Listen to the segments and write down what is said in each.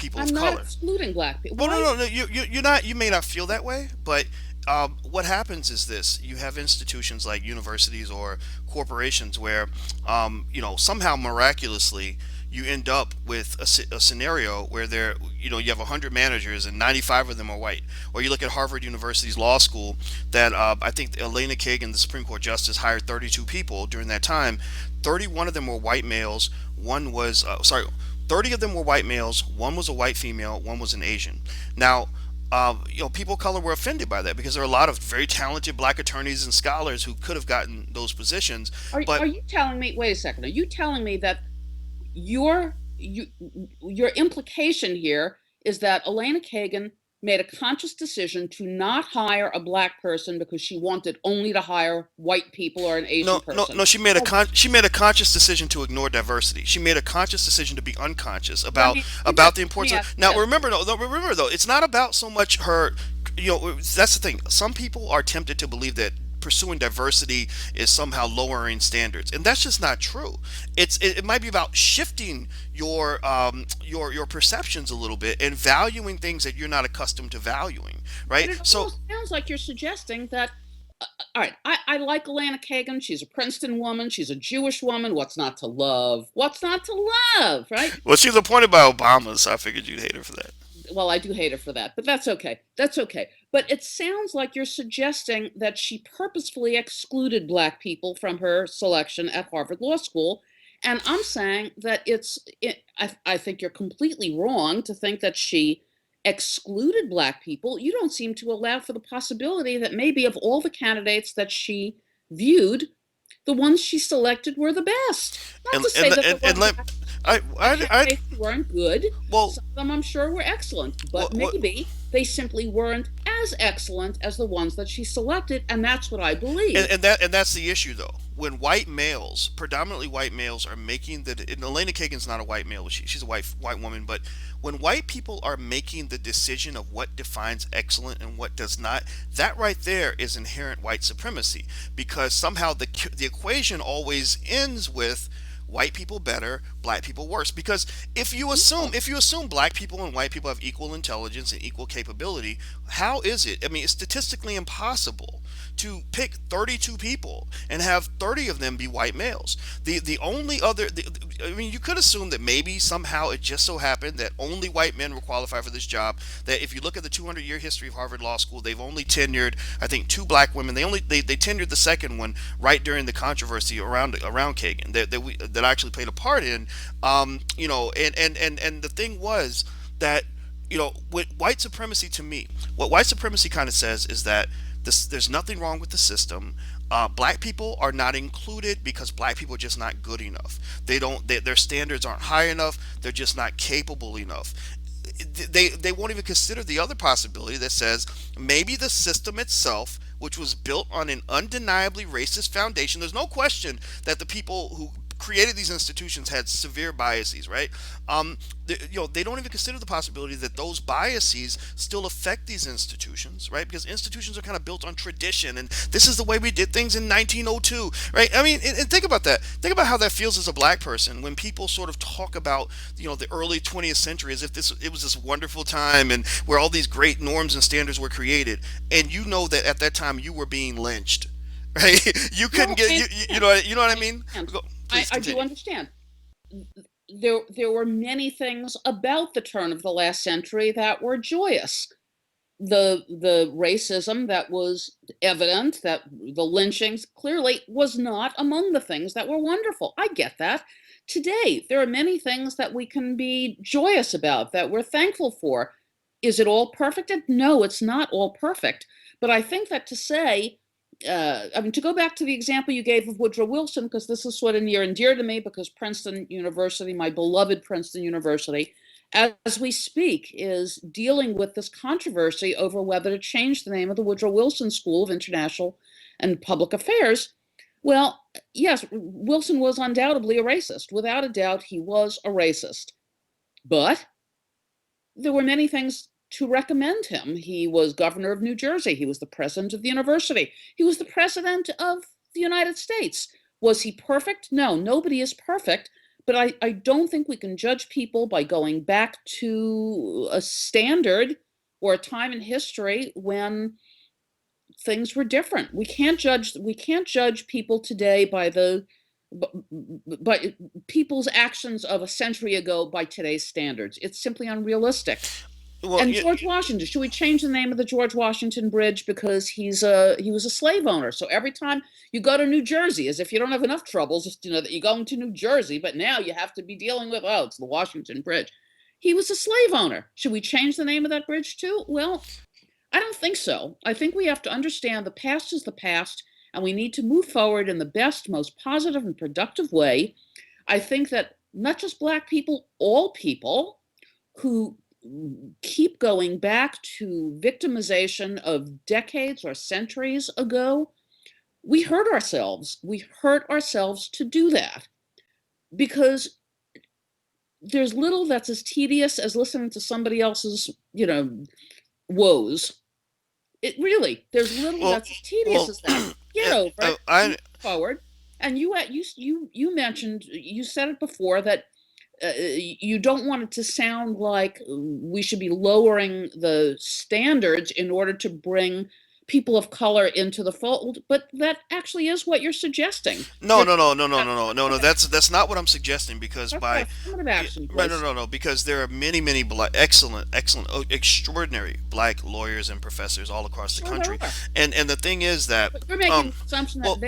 people of I'm not color. excluding black people. Well, no, Why? no, no. You're not. You may not feel that way, but what happens is this: you have institutions like universities or corporations where, somehow miraculously you end up with a scenario where you have 100 managers and 95 of them are white. Or you look at Harvard University's law school that I think Elena Kagan, the Supreme Court justice, hired 32 people during that time. 31 of them were white males. One was sorry. 30 of them were white males, one was a white female, one was an Asian. Now, people of color were offended by that because there are a lot of very talented black attorneys and scholars who could have gotten those positions. Are But you telling me? Wait a second. Are you telling me that your you, your implication here is that Elena Kagan made a conscious decision to not hire a black person because she wanted only to hire white people or an Asian no, no, person? no. She made a conscious decision to ignore diversity. She made a conscious decision to be unconscious Let about me ask you this. about the Let me importance ask of. you Now, this. remember, though, remember though, it's not about so much her. That's the thing. Some people are tempted to believe that pursuing diversity is somehow lowering standards, and that's just not true. It might be about shifting your perceptions a little bit and valuing things that you're not accustomed to valuing, But right? it So almost sounds like you're suggesting that. All right, I like Elena Kagan. She's a Princeton woman. She's a Jewish woman. What's not to love? What's not to love, right? well, she was appointed by Obama, so I figured you'd hate her for that. Well, I do hate her for that, but that's okay. That's okay. But it sounds like you're suggesting that she purposefully excluded black people from her selection at Harvard Law School. And I'm saying that I think you're completely wrong to think that she excluded black people. You don't seem to allow for the possibility that maybe of all the candidates that she viewed, the ones she selected were the best. Not And to say that there and weren't let I candidates who weren't good. well, Some of them I'm sure were excellent, but what maybe they simply weren't as excellent as the ones that she selected, and that's what I believe. and that's the issue though. When white males, predominantly white males, are making and Elena Kagan's not a white male, she's a white woman, but when white people are making the decision of what defines excellent and what does not, that right there is inherent white supremacy because somehow the equation always ends with white people better, black people worse. Because No. if you assume black people and white people have equal intelligence and equal capability, how is it? I mean, it's statistically impossible to pick 32 people and have 30 of them be white males. The only other, I mean, you could assume that maybe somehow it just so happened that only white men were qualified for this job. That if you look at the 200-year history of Harvard Law School, they've only tenured, I think, two black women. They tenured the second one right during the controversy around Kagan that I actually played a part in. And the thing was that with white supremacy, to me, what white supremacy kind of says is that there's nothing wrong with the system. Black people are not included because black people are just not good enough. Their standards aren't high enough. They're just not capable enough. They won't even consider the other possibility that says maybe the system itself, which was built on an undeniably racist foundation. There's no question that the people who created these institutions had severe biases, right? They don't even consider the possibility that those biases still affect these institutions, right? Because institutions are kind of built on tradition, and this is the way we did things in 1902, right? I mean, and think about that. Think about how that feels as a black person when people sort of talk about the early 20th century as if it was this wonderful time and where all these great norms and standards were created, and you know that at that time you were being lynched, right? You couldn't No, get I you know what I understand. mean? I understand. Please I do continue. understand. There were many things about the turn of the last century that were joyous. The racism that was evident, that the lynchings clearly was not among the things that were wonderful. I get that. Today, there are many things that we can be joyous about, that we're thankful for. Is it all perfect? No, it's not all perfect. But I think that to say, I mean, to go back to the example you gave of Woodrow Wilson, because this is sort of near and dear to me, because Princeton University, my beloved Princeton University, as we speak, is dealing with this controversy over whether to change the name of the Woodrow Wilson School of International and Public Affairs. Well, yes, Wilson was undoubtedly a racist. Without a doubt, he was a racist. But there were many things to recommend him. He was governor of New Jersey. He was the president of the university. He was the president of the United States. Was he perfect? No, nobody is perfect. but I don't think we can judge people by going back to a standard or a time in history when things were different. We can't judge people today by by people's actions of a century ago by today's standards. It's simply unrealistic. Well, And George Washington, should we change the name of the George Washington Bridge because he was a slave owner? So every time you go to New Jersey, as if you don't have enough troubles, that you're going to New Jersey, but now you have to be dealing with, oh, it's the Washington Bridge. He was a slave owner. Should we change the name of that bridge too? Well, I don't think so. I think we have to understand the past is the past, and we need to move forward in the best, most positive, and productive way. I think that not just Black people, all people who keep going back to victimization of decades or centuries ago, we hurt ourselves. We hurt ourselves to do that because there's little that's as tedious as listening to somebody else's, woes. It really, there's little well, that's as tedious well. as that. Get over it, move I forward. And you mentioned, you said it before, that you don't want it to sound like we should be lowering the standards in order to bring people of color into the fold, but that actually is what you're suggesting. No, There, no, no, no, no, uh, no, no, no, go no. ahead. That's not what I'm suggesting because Talk about by affirmative action, right, no, please. no, no, because there are many, many black, excellent, excellent, extraordinary black lawyers and professors all across the Sure, there country, are. and the thing is that, But you're making um, the assumption that well,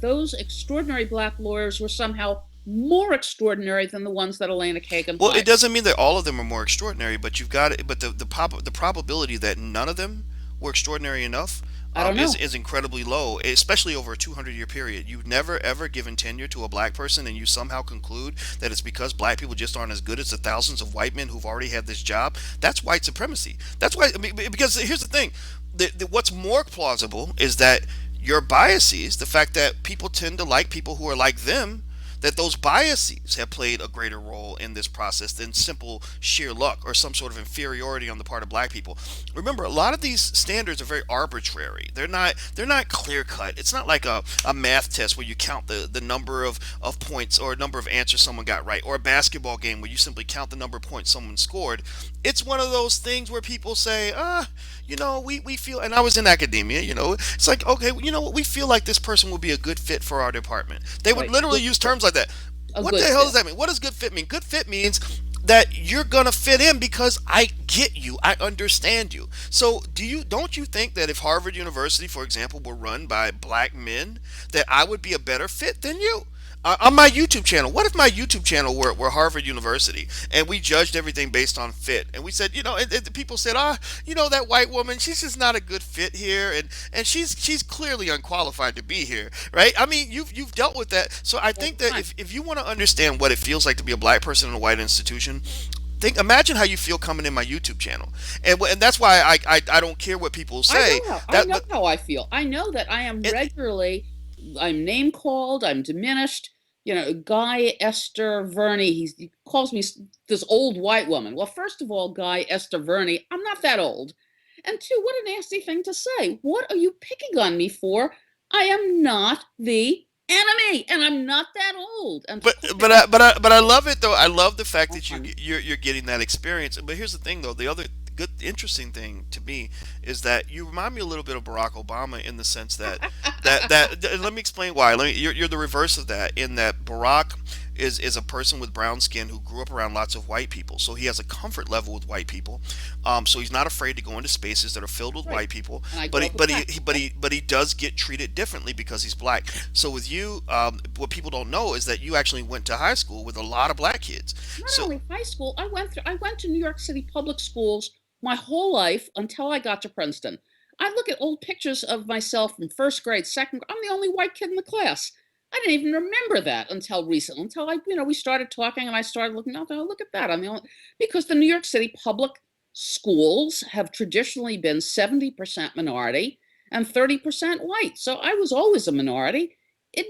those extraordinary Black lawyers were somehow more extraordinary than the ones that Elena Kagan well, it hired. doesn't mean that all of them are more extraordinary, but you've got it. But the probability that none of them were extraordinary enough I don't know. is incredibly low, especially over a 200-year period. You've never ever given tenure to a black person, and you somehow conclude that it's because black people just aren't as good as the thousands of white men who've already had this job. That's white supremacy. That's why, I mean, because here's the thing: what's more plausible is that your biases, the fact that people tend to like people who are like them, that those biases have played a greater role in this process than simple sheer luck or some sort of inferiority on the part of black people. Remember, a lot of these standards are very arbitrary. They're not clear cut. It's not like a math test where you count the number of points or number of answers someone got right, or a basketball game where you simply count the number of points someone scored. It's one of those things where people say, we feel, and I was in academia, it's like, okay, you know what, we feel like this person would be a good fit for our department. They would Right. literally Good use fit. terms like that. A What the good hell does fit. that mean? What does good fit mean? Good fit means that you're gonna fit in because I get you, I understand you. So don't you think that if Harvard University, for example, were run by black men, that I would be a better fit than you? On my YouTube channel, what if my YouTube channel were Harvard University and we judged everything based on fit? And we said, and the people said, that white woman, she's just not a good fit here, and she's clearly unqualified to be here, right? I mean, you've dealt with that. So I All think the that time. if you want to understand what it feels like to be a black person in a white institution, imagine how you feel coming in my YouTube channel, and that's why I don't care what people say. I That know but how I feel. I know that I am it, regularly, I'm name called, I'm diminished. Guy Esther Verney, he calls me this old white woman. Well, first of all, Guy Esther Verney, I'm not that old. And two, what a nasty thing to say. What are you picking on me for? I am not the enemy, and I'm not that old. And to But put but that, I love it though. I love the fact oh, that honey, you're getting that experience. But here's the thing though. The other good interesting thing to me is that you remind me a little bit of Barack Obama in the sense that let me explain why. You're the reverse of that in that Barack is a person with brown skin who grew up around lots of white people. So he has a comfort level with white people. So he's not afraid to go into spaces that are filled with right. white people. And I But grew he up with but black he but people. he but he does get treated differently because he's black. So with you, what people don't know is that you actually went to high school with a lot of black kids. Not So only high school, I went to New York City public schools my whole life until I got to Princeton. I look at old pictures of myself in first grade, second. I'm the only white kid in the class. I didn't even remember that until recently, until we started talking and I started looking out. Oh, look at that. I'm the only, because the New York City public schools have traditionally been 70% minority and 30% white. So I was always a minority. It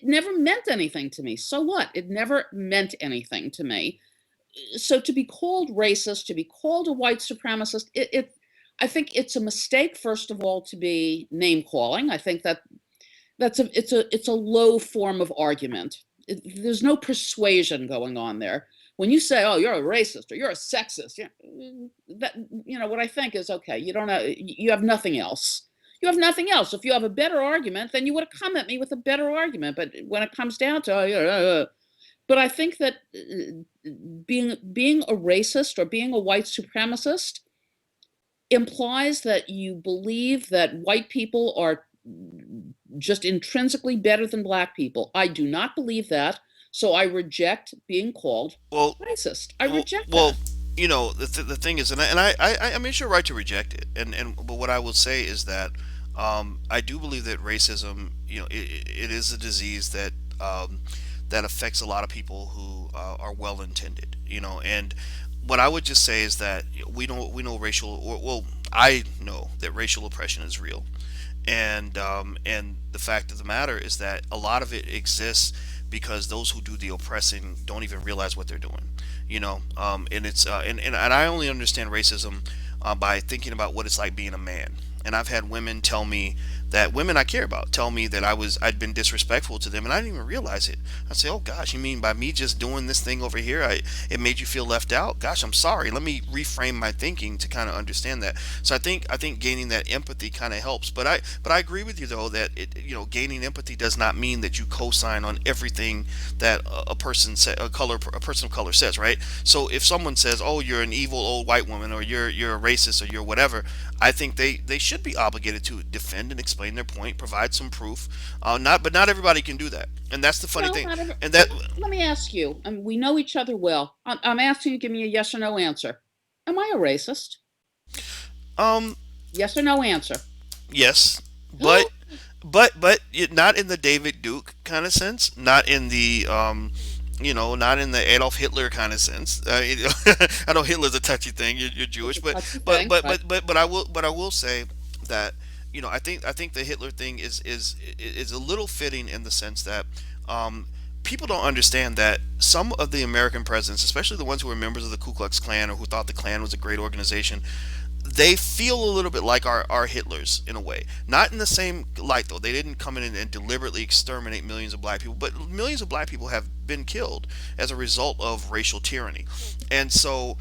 never meant anything to me. So what? It never meant anything to me. So to be called racist, to be called a white supremacist, I think it's a mistake, first of all, to be name calling. I think that it's a low form of argument. there's no persuasion going on there. When you say, "Oh, you're a racist or you're a sexist," that what I think is okay. You don't know. You have nothing else. You have nothing else. If you have a better argument, then you would have come at me with a better argument. But when it comes down to, but I think that being a racist or being a white supremacist implies that you believe that white people are just intrinsically better than black people. I do not believe that, so I reject being called Well, racist. I well, reject well, that. the thing is, and I mean, it's your right to reject it, but what I will say is that I do believe that racism, it is a disease that that affects a lot of people who are well intended, and what I would just say is that we know I know that racial oppression is real, and the fact of the matter is that a lot of it exists because those who do the oppressing don't even realize what they're doing, and it's and I only understand racism by thinking about what it's like being a man. And I've had women tell me that women I care about tell me that I'd been disrespectful to them, and I didn't even realize it. I say, "Oh gosh, you mean by me just doing this thing over here, it made you feel left out? Gosh, I'm sorry. Let me reframe my thinking to kind of understand that." So I think gaining that empathy kind of helps. But I agree with you though that gaining empathy does not mean that you co-sign on everything that a person of color says, right? So if someone says, "Oh, you're an evil old white woman," or "you're a racist," or "you're whatever," I think they should be obligated to defend and explain their point, provide some proof. Not everybody can do that, and that's the funny Well, thing. not every, And that, let me ask you, and we know each other well. I'm asking you to give me a yes or no answer. Am I a racist? um, Yes or no answer. yes, not in the David Duke kind of sense, not in the not in the Adolf Hitler kind of sense. I know Hitler's a touchy thing. You're It's Jewish, a but touchy but thing, but right? but I will say that I think the Hitler thing is a little fitting in the sense that um, people don't understand that some of the American presidents, especially the ones who were members of the Ku Klux Klan or who thought the Klan was a great organization, they feel a little bit like our Hitlers in a way. Not in the same light though. They didn't come in and deliberately exterminate millions of black people, but millions of black people have been killed as a result of racial tyranny. And so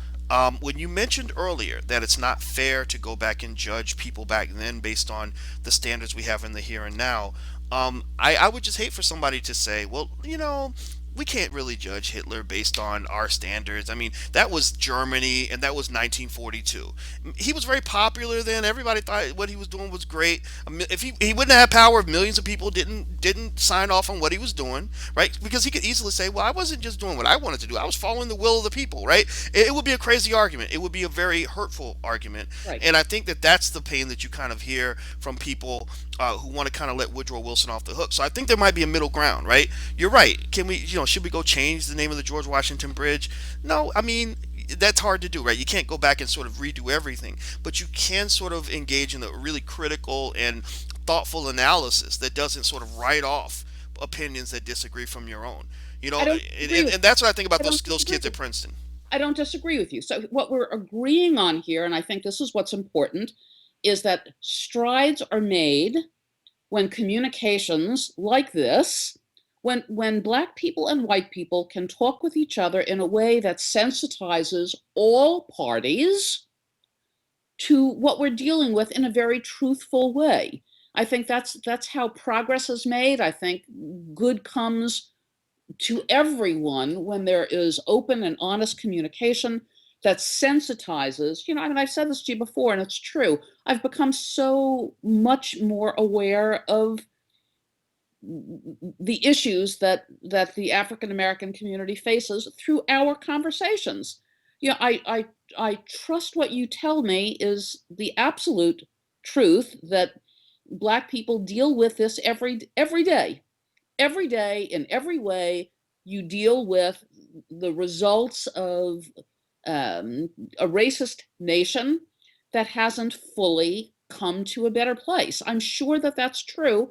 when you mentioned earlier that it's not fair to go back and judge people back then based on the standards we have in the here and now, I would just hate for somebody to say, well, we can't really judge Hitler based on our standards. I mean, that was Germany and that was 1942. He was very popular then. Everybody thought what he was doing was great. If he wouldn't have power if millions of people didn't sign off on what he was doing, right? Because he could easily say, "Well, I wasn't just doing what I wanted to do. I was following the will of the people," right? It would be a crazy argument. It would be a very hurtful argument. Right. And I think that that's the pain that you kind of hear from people who want to kind of let Woodrow Wilson off the hook. So I think there might be a middle ground, right? You're right. Can we, should we go change the name of the George Washington Bridge? No, I mean, that's hard to do, right? You can't go back and sort of redo everything, but you can sort of engage in a really critical and thoughtful analysis that doesn't sort of write off opinions that disagree from your own. I don't And, agree and, with and that's what I think about I those don't those disagree kids at with Princeton. I don't disagree with you. So what we're agreeing on here, and I think this is what's important, is that strides are made when communications like this, when black people and white people can talk with each other in a way that sensitizes all parties to what we're dealing with in a very truthful way. I think that's how progress is made. I think good comes to everyone when there is open and honest communication that sensitizes. I mean, I've said this to you before, and it's true. I've become so much more aware of the issues that the African American community faces through our conversations. I trust what you tell me is the absolute truth that black people deal with this every day in every way. You deal with the results of a racist nation that hasn't fully come to a better place. I'm sure that that's true,